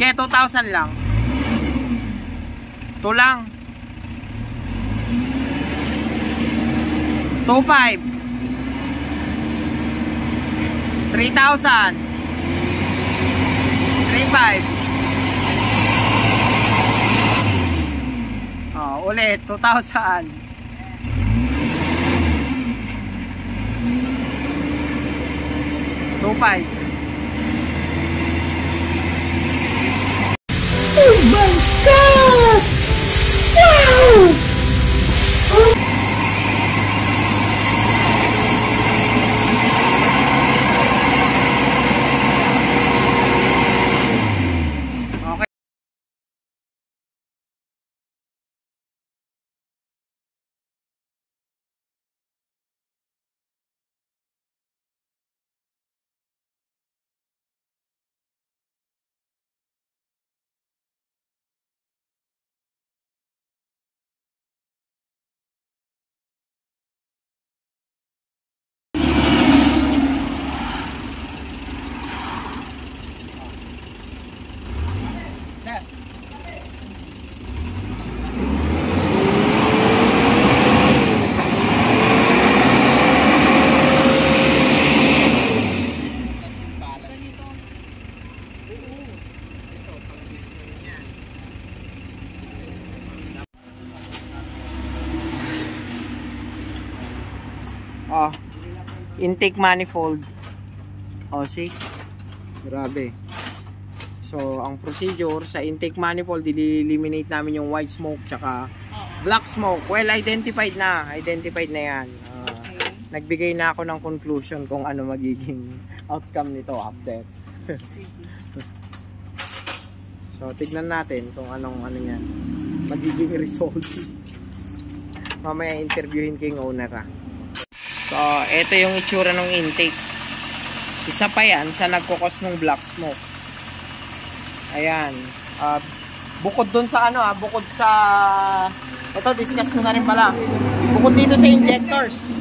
Kaya 2,000 lang. Ito lang. 2,500. 3,000. 3,500. Oh, ulit 2,000. 2,500. Oh my God! Wow! Oh, intake manifold. Oh, see? Grabe. So, ang procedure sa intake manifold, i-eliminate namin yung white smoke tsaka black smoke. Well, identified na. Identified na yan. Nagbigay na ako ng conclusion kung ano magiging outcome nito after. So, tignan natin kung anong yan magiging result. Mamaya interviewin ko yung owner ha. So, ito yung itsura ng intake. Isa pa yan sa nagkukos ng black smoke. Ayan. Bukod dun sa bukod sa... Ito, discuss ko na rin pala. Bukod dito sa injectors.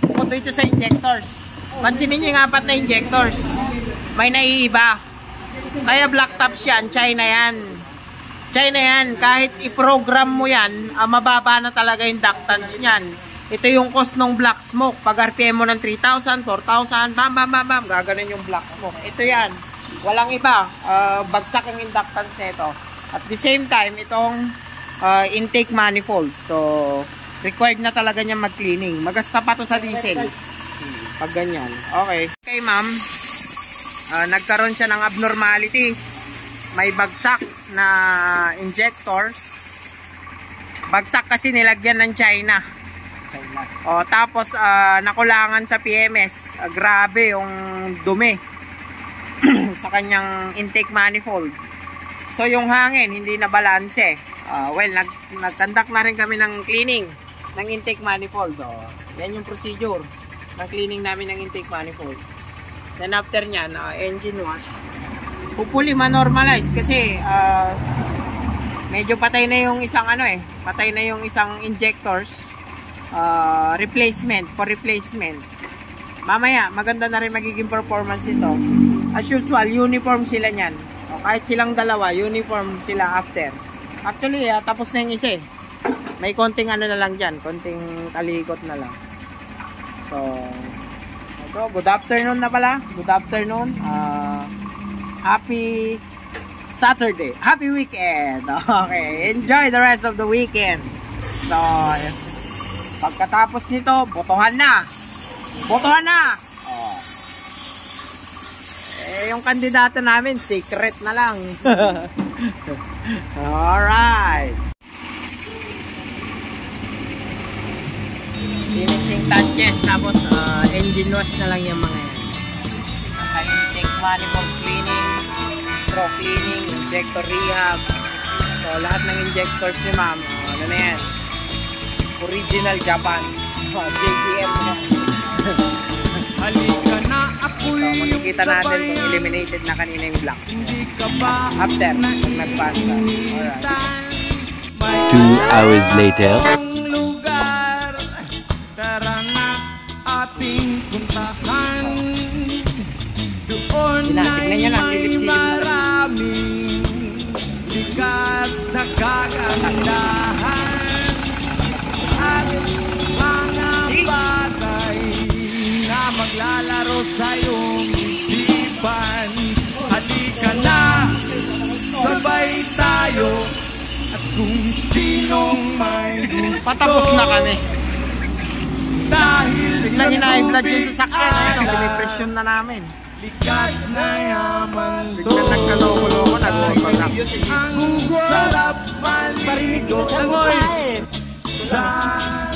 Bukod dito sa injectors. Pansinin nyo yung 4 na injectors. May naiiba. Kaya black tops yan. China yan. China yan. Kahit i-program mo yan, mababa na talaga yung ductance nyan. Ito yung cost ng black smoke. Pag RPM mo ng 3,000, 4,000, bam, bam, bam, bam, gaganon yung black smoke. Ito yan. Walang iba. Bagsak ang inductance nito. At the same time, itong intake manifold. So, required na talaga niya mag-cleaning. Magasta pa to sa diesel. Pag ganyan. Okay. Okay, ma'am. Nagkaroon siya ng abnormality. May bagsak na injectors. Bagsak kasi nilagyan ng China. O, tapos nakulangan sa PMS. Grabe yung dumi sa kanyang intake manifold. So yung hangin hindi na balanse. Well, nagkandak na rin kami ng cleaning ng intake manifold. Yan yung procedure ng cleaning namin ng intake manifold. Then after nyan, engine wash. Hopefully ma-normalize kasi medyo patay na yung isang patay na yung isang injectors. Replacement for replacement. Mamaya maganda na rin magiging performance nito. As usual, uniform sila niyan. Kahit silang dalawa, uniform sila after. Actually, tapos na yung isa. May konting na lang dyan, konting talikot na lang. So, ito, good afternoon na pala. Good afternoon. Happy Saturday. Happy weekend. Okay, enjoy the rest of the weekend. So, pagkatapos nito, botohan na. Botohan na. Yung kandidato namin, secret na lang. Alright. Finishing touches. Tapos, engine wash na lang yung mga yan. Intake manifold cleaning, straw cleaning, injector rehab. So, lahat ng injectors ni ma'am, ano na yan? Original Japan. JDM na. Halika na ako'y So, makikita natin kung eliminated na kanina yung black after pag nagpasa. Alright. 2 hours later. lugar, tara na ating puntahan. Doon Tingnan nyo na, ay silip-silip na. maraming dahan at mga bagay na maglalaro sa iyong isipan. Halika na, sabay tayo, at kung sinong may gusto. Patapos na kami. Dahil Biglang hina-i-vlog yung tubig sasakyan. Ayun, ala, pinipresyon na namin. likas na yaman to. Biglang nagkaloko-loko na. Ang sarap maligo sa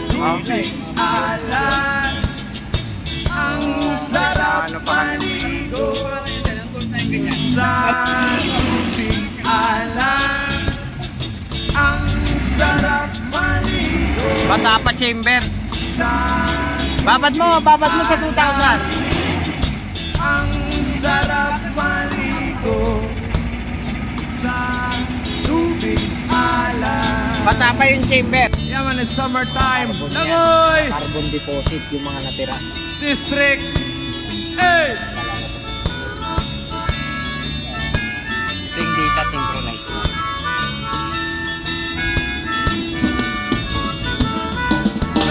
tubig alat. Ang sarap maligo sa tubig alat. Ang sarap maligo Basa pa chamber. sa Babad mo sa 2,000. ang sarap maligo sa tubig alat. Basa pa yung chamber. Yeah man, it's summertime. Langoy! Carbon deposit yung mga natira. District. Hey! Ito yung data synchronized na.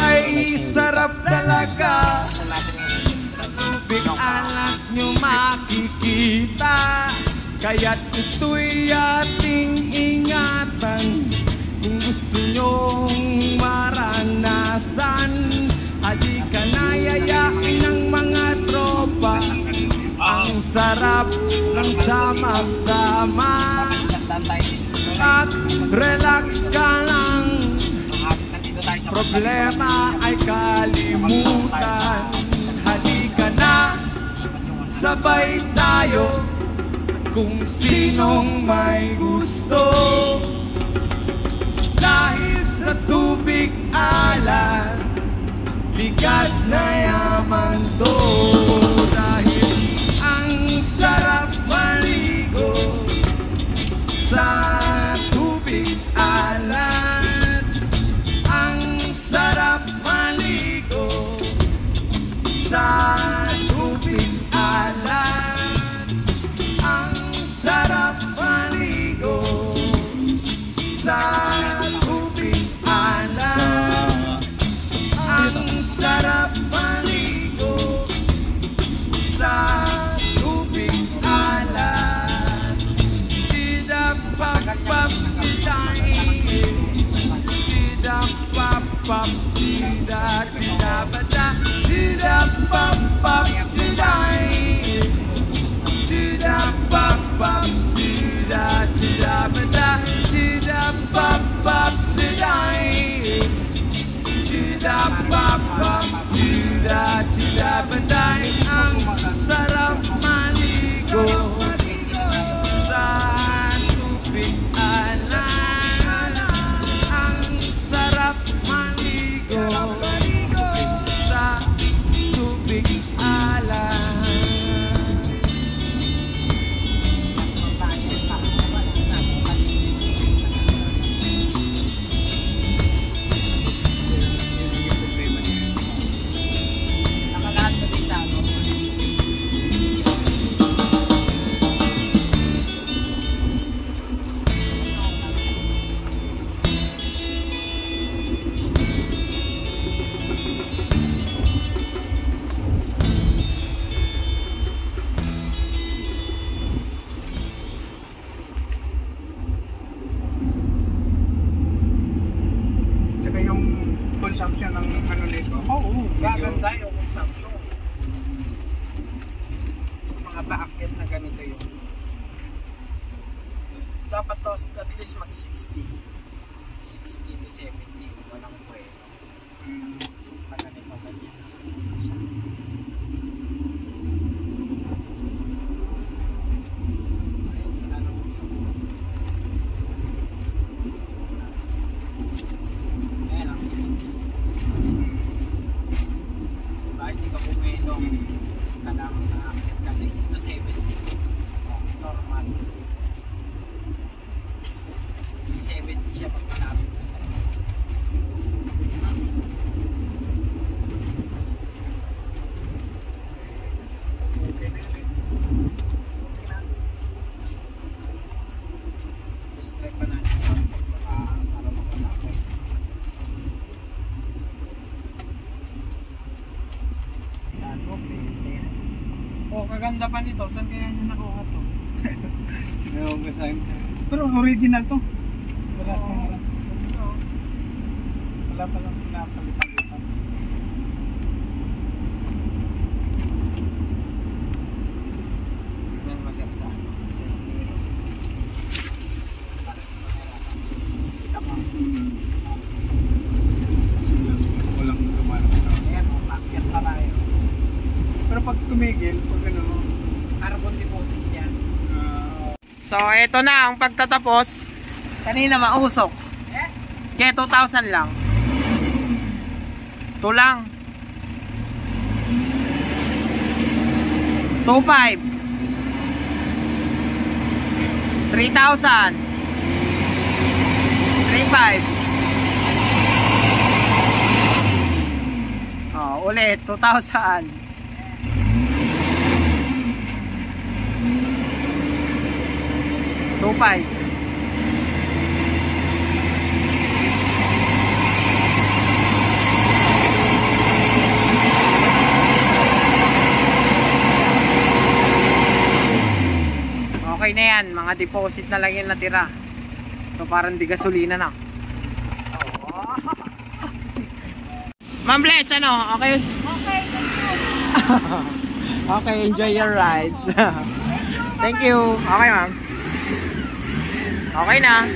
Ay, sarap talaga. Sa tubig alat nyo makikita. Kaya't ito'y ating ingatan. Kung gusto nyong maranasan, halika na, yayain ng mga tropa. Ang sarap ng sama-sama. At relax ka lang, problema ay kalimutan. Halika na, sabay tayo, kung sinong may gusto. Dahil sa tubig alat, likas na yaman to. Dahil ang sarap maligo sa tubig alat. Ang sarap maligo sa tubig alat. Ang sarap maligo sa tubig alat. Ang sarap maligo sa tubig alat. Chida-pap-pap, chiday. Chida-pap-pap, chida, chida-bada. Chida-pap-pap, chiday. Chida-pap-pap, chida, chida-bada. Chida-pap-pap, chiday. Chida-pap-pap, chida, chida-bada. Ang sarap maligo sa tubig alat. Ang sarap maligo sa tubig alat. Nakalahat sa data, no? Tsaka yung consumption ng ano nito. Oo, gaganda yung consumption. Mga paakyat na ganito yun. Dapat to at least mag 60 to 70. Walang pwede. Pag ganito ganyan. Ayan ang 60. Kahit di ka pumilong ka lang na 60 to 70. Normal. Si 70 siya pag malapit na sa'yo. ganda pa nito. Saan kaya niya nakuha to? Ewan ko saan. Pero original to. Wala sa mga. Wala pa lang pinapalitan dito. Yan masir sa ano. Sa hero. Walang lumalang. Ayan, umakyat pa tayo. Pero pag tumigil, pag ano, Carbon deposit yan. ah, So, ito na ang pagtatapos. Kanina mausok. Kaya 2,000 lang. Ito lang. 2,500. 3,000. 3,500. Oh, ulit 2,000. 2,500. Okay na yan, mga deposit na lang yung natira. So parang di gasolina na. Ma'am Bless, ano? Okay? Okay, thank you. Okay, enjoy your ride. Thank you. Okay, ma'am. Okay na.